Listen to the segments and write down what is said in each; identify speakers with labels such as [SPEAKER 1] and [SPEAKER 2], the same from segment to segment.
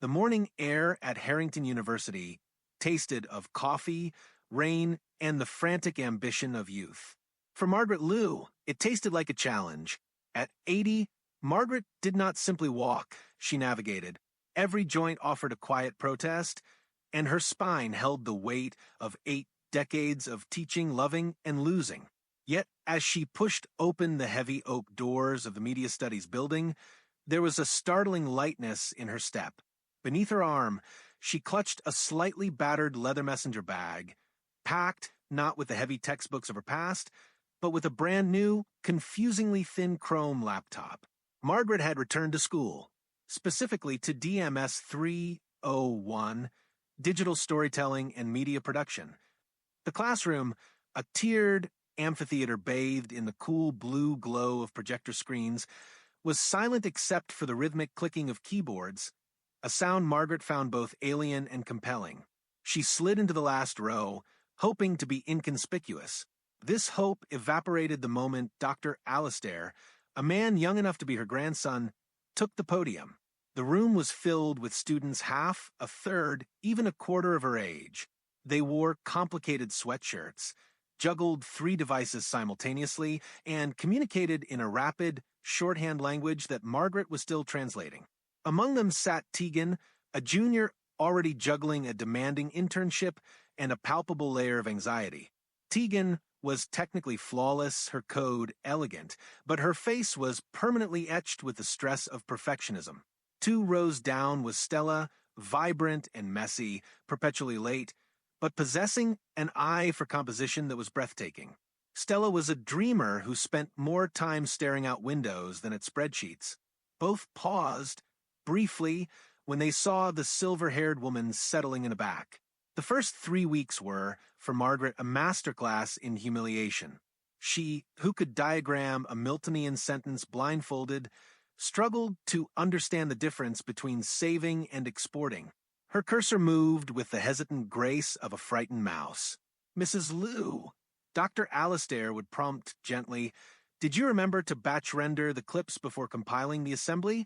[SPEAKER 1] The morning air at Harrington University tasted of coffee, rain, and the frantic ambition of youth. For Margaret Liu, it tasted like a challenge. At 80, Margaret did not simply walk, she navigated. Every joint offered a quiet protest, and her spine held the weight of 8 decades of teaching, loving, and losing. Yet, as she pushed open the heavy oak doors of the Media Studies building, there was a startling lightness in her step. Beneath her arm, she clutched a slightly battered leather messenger bag, packed not with the heavy textbooks of her past, but with a brand new, confusingly thin chrome laptop. Margaret had returned to school, specifically to DMS 301, Digital Storytelling and Media Production. The classroom, a tiered amphitheater bathed in the cool blue glow of projector screens, was silent except for the rhythmic clicking of keyboards, a sound Margaret found both alien and compelling. She slid into the last row, hoping to be inconspicuous. This hope evaporated the moment Dr. Alastair, a man young enough to be her grandson, took the podium. The room was filled with students half, a third, even a quarter of her age. They wore complicated sweatshirts, juggled 3 devices simultaneously, and communicated in a rapid, shorthand language that Margaret was still translating. Among them sat Tegan, a junior already juggling a demanding internship and a palpable layer of anxiety. Tegan was technically flawless, her code elegant, but her face was permanently etched with the stress of perfectionism. 2 rows down was Stella, vibrant and messy, perpetually late, but possessing an eye for composition that was breathtaking. Stella was a dreamer who spent more time staring out windows than at spreadsheets. Both paused, briefly, when they saw the silver-haired woman settling in a back. The first 3 weeks were, for Margaret, a masterclass in humiliation. She, who could diagram a Miltonian sentence blindfolded, struggled to understand the difference between saving and exporting. Her cursor moved with the hesitant grace of a frightened mouse. "Mrs. Liu," Dr. Alastair would prompt gently, "did you remember to batch render the clips before compiling the assembly?"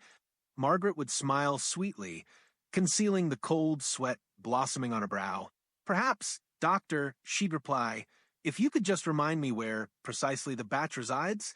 [SPEAKER 1] Margaret would smile sweetly, concealing the cold sweat blossoming on her brow. "Perhaps, doctor," she'd reply, "if you could just remind me where precisely the batch resides."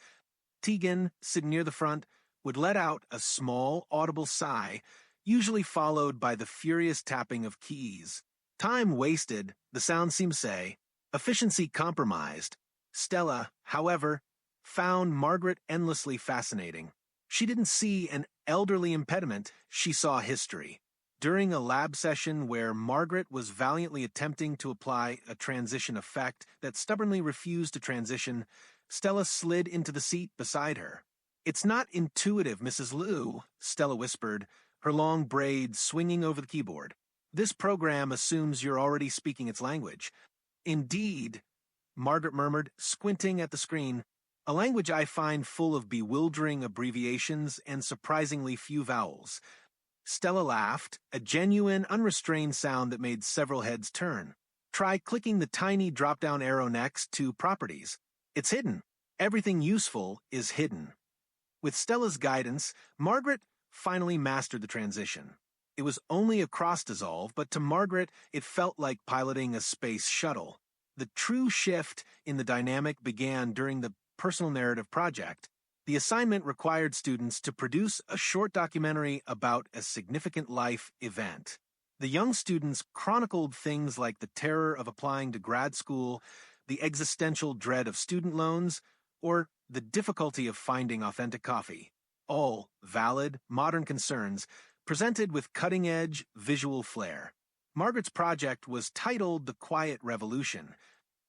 [SPEAKER 1] Tegan, sitting near the front, would let out a small, audible sigh, usually followed by the furious tapping of keys. Time wasted, the sound seemed to say, efficiency compromised. Stella, however, found Margaret endlessly fascinating. She didn't see an elderly impediment, she saw history. During a lab session where Margaret was valiantly attempting to apply a transition effect that stubbornly refused to transition, Stella slid into the seat beside her. "It's not intuitive, Mrs. Liu," Stella whispered, her long braids swinging over the keyboard. "This program assumes you're already speaking its language." "Indeed," Margaret murmured, squinting at the screen, "a language I find full of bewildering abbreviations and surprisingly few vowels." Stella laughed, a genuine, unrestrained sound that made several heads turn. "Try clicking the tiny drop-down arrow next to Properties. It's hidden. Everything useful is hidden." With Stella's guidance, Margaret finally mastered the transition. It was only a cross dissolve, but to Margaret it felt like piloting a space shuttle. The true shift in the dynamic began during the personal narrative project. The assignment required students to produce a short documentary about a significant life event. The young students chronicled things like the terror of applying to grad school, the existential dread of student loans, or the difficulty of finding authentic coffee. All valid, modern concerns, presented with cutting-edge visual flair. Margaret's project was titled The Quiet Revolution.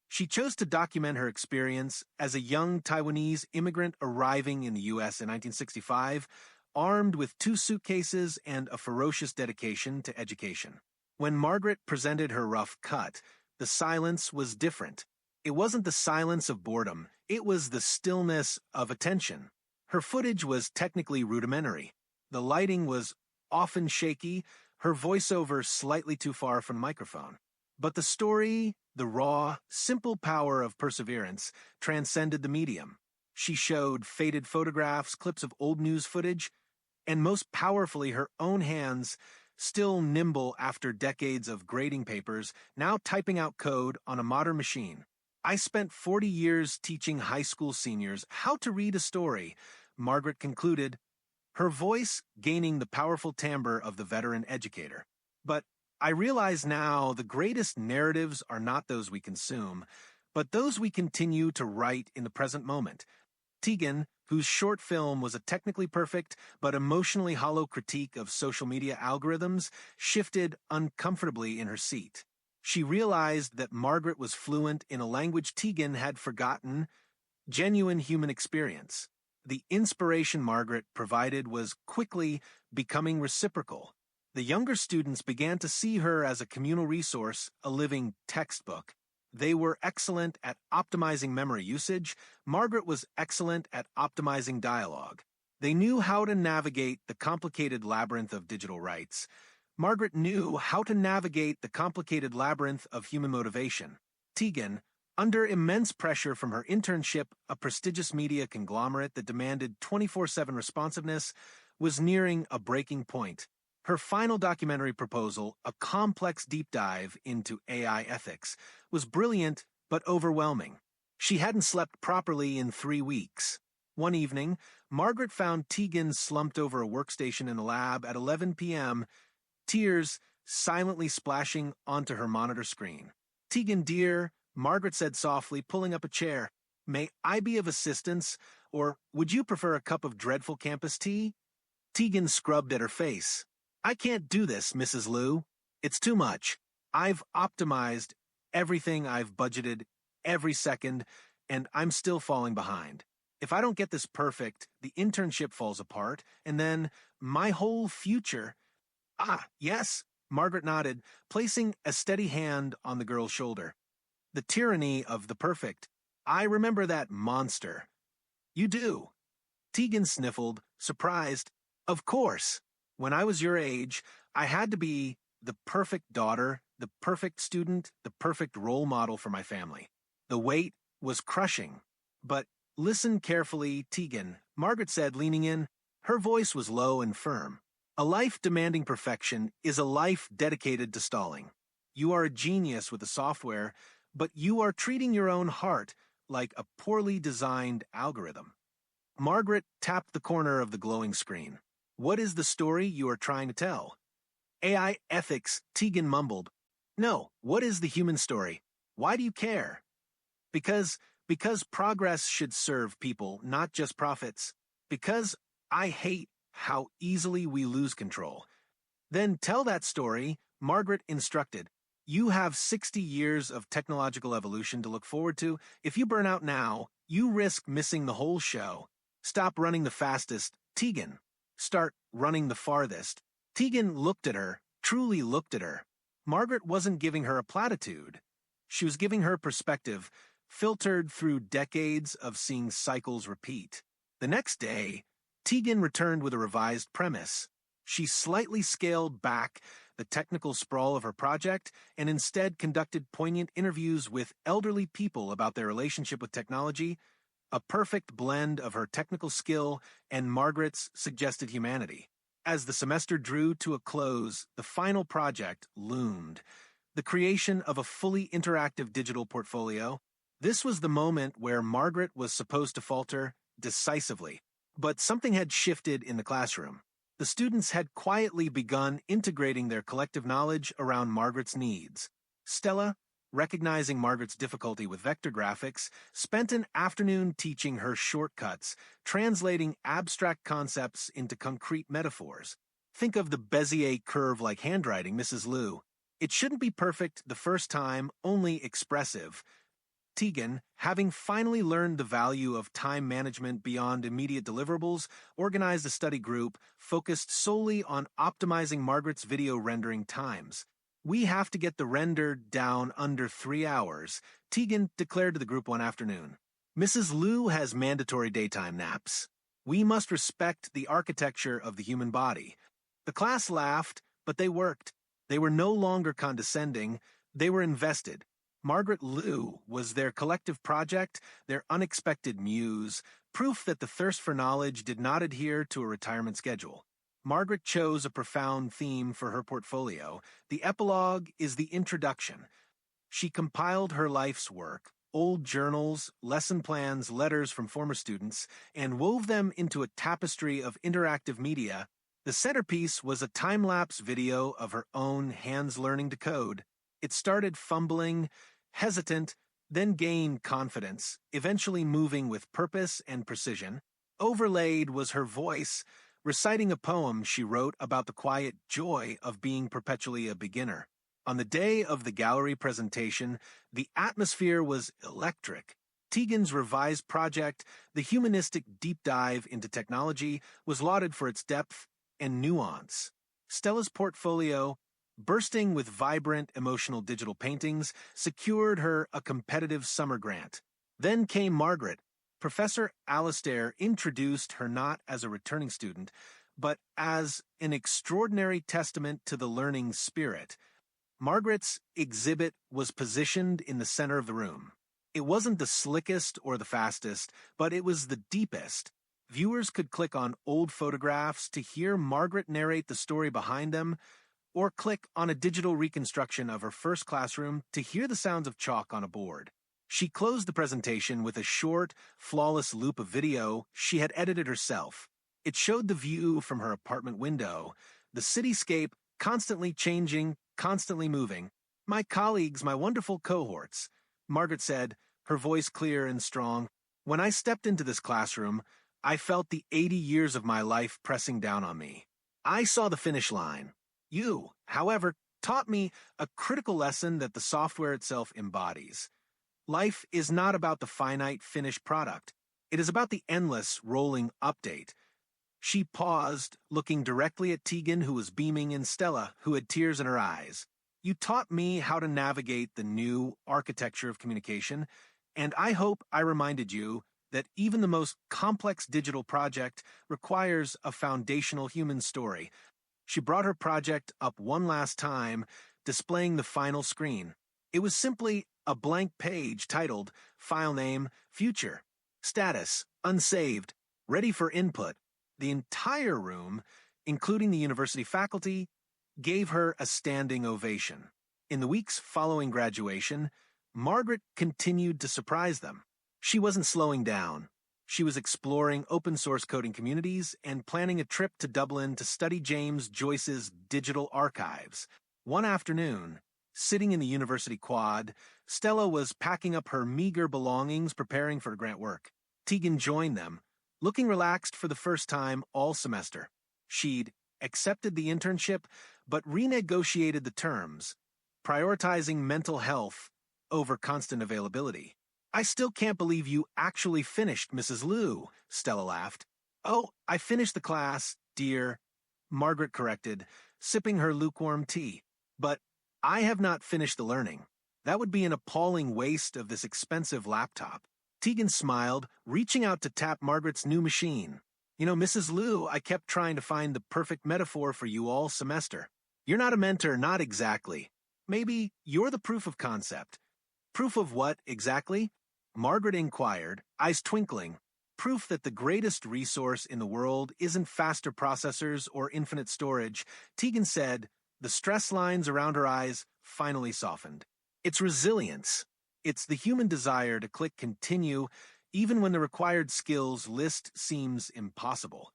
[SPEAKER 1] She chose to document her experience as a young Taiwanese immigrant arriving in the U.S. in 1965, armed with 2 suitcases and a ferocious dedication to education. When Margaret presented her rough cut, the silence was different. It wasn't the silence of boredom, it was the stillness of attention. Her footage was technically rudimentary. The lighting was often shaky, her voiceover slightly too far from the microphone. But the story, the raw, simple power of perseverance, transcended the medium. She showed faded photographs, clips of old news footage, and most powerfully her own hands still nimble after decades of grading papers, now typing out code on a modern machine. I spent 40 years teaching high school seniors how to read a story, Margaret concluded, her voice gaining the powerful timbre of the veteran educator. But I realize now the greatest narratives are not those we consume, but those we continue to write in the present moment. Tegan, whose short film was a technically perfect but emotionally hollow critique of social media algorithms, shifted uncomfortably in her seat. She realized that Margaret was fluent in a language Tegan had forgotten: genuine human experience. The inspiration Margaret provided was quickly becoming reciprocal. The younger students began to see her as a communal resource, a living textbook. They were excellent at optimizing memory usage. Margaret was excellent at optimizing dialogue. They knew how to navigate the complicated labyrinth of digital rights. Margaret knew how to navigate the complicated labyrinth of human motivation. Tegan, under immense pressure from her internship, a prestigious media conglomerate that demanded 24/7 responsiveness, was nearing a breaking point. Her final documentary proposal, a complex deep dive into AI ethics, was brilliant but overwhelming. She hadn't slept properly in 3 weeks. One evening, Margaret found Tegan slumped over a workstation in the lab at 11 p.m., tears silently splashing onto her monitor screen. "Tegan, dear," Margaret said softly, pulling up a chair, "may I be of assistance, or would you prefer a cup of dreadful campus tea?" Tegan scrubbed at her face. "I can't do this, Mrs. Liu. It's too much. I've optimized everything, I've budgeted every second, and I'm still falling behind. If I don't get this perfect, the internship falls apart, and then my whole future—" "Ah, yes," Margaret nodded, placing a steady hand on the girl's shoulder. "The tyranny of the perfect. I remember that monster." "You do?" Tegan sniffled, surprised. "Of course. When I was your age, I had to be the perfect daughter, the perfect student, the perfect role model for my family. The weight was crushing. But listen carefully, Tegan," Margaret said, leaning in. Her voice was low and firm. "A life demanding perfection is a life dedicated to stalling. You are a genius with the software, but you are treating your own heart like a poorly designed algorithm." Margaret tapped the corner of the glowing screen. "What is the story you are trying to tell?" "AI ethics," Tegan mumbled. "No, what is the human story? Why do you care?" Because progress should serve people, not just profits. Because I hate how easily we lose control." "Then tell that story," Margaret instructed. "You have 60 years of technological evolution to look forward to. If you burn out now, you risk missing the whole show. Stop running the fastest, Tegan. Start running the farthest." Tegan looked at her, truly looked at her. Margaret wasn't giving her a platitude. She was giving her perspective, filtered through decades of seeing cycles repeat. The next day, Tegan returned with a revised premise. She slightly scaled back the technical sprawl of her project and instead conducted poignant interviews with elderly people about their relationship with technology, a perfect blend of her technical skill and Margaret's suggested humanity. As the semester drew to a close, the final project loomed: the creation of a fully interactive digital portfolio. This was the moment where Margaret was supposed to falter decisively. But something had shifted in the classroom. The students had quietly begun integrating their collective knowledge around Margaret's needs. Stella, recognizing Margaret's difficulty with vector graphics, spent an afternoon teaching her shortcuts, translating abstract concepts into concrete metaphors. "Think of the Bezier curve like handwriting, Mrs. Liu. It shouldn't be perfect the first time, only expressive." Tegan, having finally learned the value of time management beyond immediate deliverables, organized a study group focused solely on optimizing Margaret's video rendering times. "We have to get the render down under 3 hours," Tegan declared to the group one afternoon. "Mrs. Liu has mandatory daytime naps. We must respect the architecture of the human body." The class laughed, but they worked. They were no longer condescending. They were invested. Margaret Liu was their collective project, their unexpected muse, proof that the thirst for knowledge did not adhere to a retirement schedule. Margaret chose a profound theme for her portfolio. The epilogue is the introduction. She compiled her life's work, old journals, lesson plans, letters from former students, and wove them into a tapestry of interactive media. The centerpiece was a time-lapse video of her own hands learning to code. It started fumbling, hesitant, then gained confidence, eventually moving with purpose and precision. Overlaid was her voice, reciting a poem she wrote about the quiet joy of being perpetually a beginner. On the day of the gallery presentation, the atmosphere was electric. Tegan's revised project, the humanistic deep dive into technology, was lauded for its depth and nuance. Stella's portfolio, bursting with vibrant, emotional digital paintings, secured her a competitive summer grant. Then came Margaret. Professor Alastair introduced her not as a returning student, but as an extraordinary testament to the learning spirit. Margaret's exhibit was positioned in the center of the room. It wasn't the slickest or the fastest, but it was the deepest. Viewers could click on old photographs to hear Margaret narrate the story behind them, or click on a digital reconstruction of her first classroom to hear the sounds of chalk on a board. She closed the presentation with a short, flawless loop of video she had edited herself. It showed the view from her apartment window, the cityscape constantly changing, constantly moving. "My colleagues, my wonderful cohorts," Margaret said, her voice clear and strong. "When I stepped into this classroom, I felt the 80 years of my life pressing down on me. I saw the finish line. You, however, taught me a critical lesson that the software itself embodies. Life is not about the finite finished product. It is about the endless rolling update." She paused, looking directly at Tegan, who was beaming, and Stella, who had tears in her eyes. "You taught me how to navigate the new architecture of communication, and I hope I reminded you that even the most complex digital project requires a foundational human story." She brought her project up one last time, displaying the final screen. It was simply a blank page titled File Name, Future, Status, Unsaved, Ready for Input. The entire room, including the university faculty, gave her a standing ovation. In the weeks following graduation, Margaret continued to surprise them. She wasn't slowing down. She was exploring open-source coding communities and planning a trip to Dublin to study James Joyce's digital archives. One afternoon, sitting in the university quad, Stella was packing up her meager belongings, preparing for grant work. Tegan joined them, looking relaxed for the first time all semester. She'd accepted the internship, but renegotiated the terms, prioritizing mental health over constant availability. "I still can't believe you actually finished, Mrs. Liu," Stella laughed. "Oh, I finished the class, dear," Margaret corrected, sipping her lukewarm tea. "But I have not finished the learning. That would be an appalling waste of this expensive laptop." Tegan smiled, reaching out to tap Margaret's new machine. "You know, Mrs. Liu, I kept trying to find the perfect metaphor for you all semester. You're not a mentor, not exactly. Maybe you're the proof of concept." "Proof of what, exactly?" Margaret inquired, eyes twinkling. "Proof that the greatest resource in the world isn't faster processors or infinite storage," Tegan said. The stress lines around her eyes finally softened. "It's resilience. It's the human desire to click continue even when the required skills list seems impossible."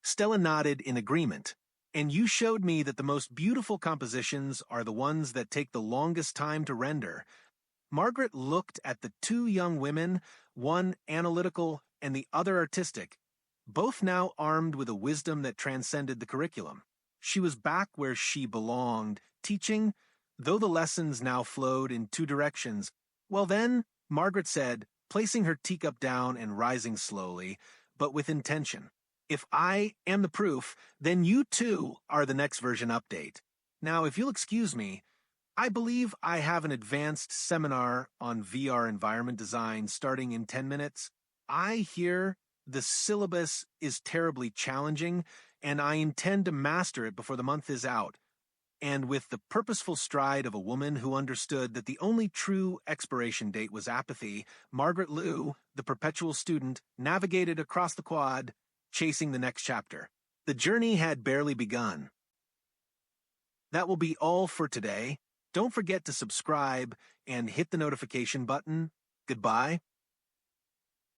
[SPEAKER 1] Stella nodded in agreement. "And you showed me that the most beautiful compositions are the ones that take the longest time to render." Margaret looked at the two young women, one analytical and the other artistic, both now armed with a wisdom that transcended the curriculum. She was back where she belonged, teaching, though the lessons now flowed in two directions. "Well then," Margaret said, placing her teacup down and rising slowly, but with intention, "if I am the proof, then you too are the next version update. Now, if you'll excuse me, I believe I have an advanced seminar on VR environment design starting in 10 minutes. I hear the syllabus is terribly challenging, and I intend to master it before the month is out." And with the purposeful stride of a woman who understood that the only true expiration date was apathy, Margaret Liu, the perpetual student, navigated across the quad, chasing the next chapter. The journey had barely begun. That will be all for today. Don't forget to subscribe and hit the notification button. Goodbye.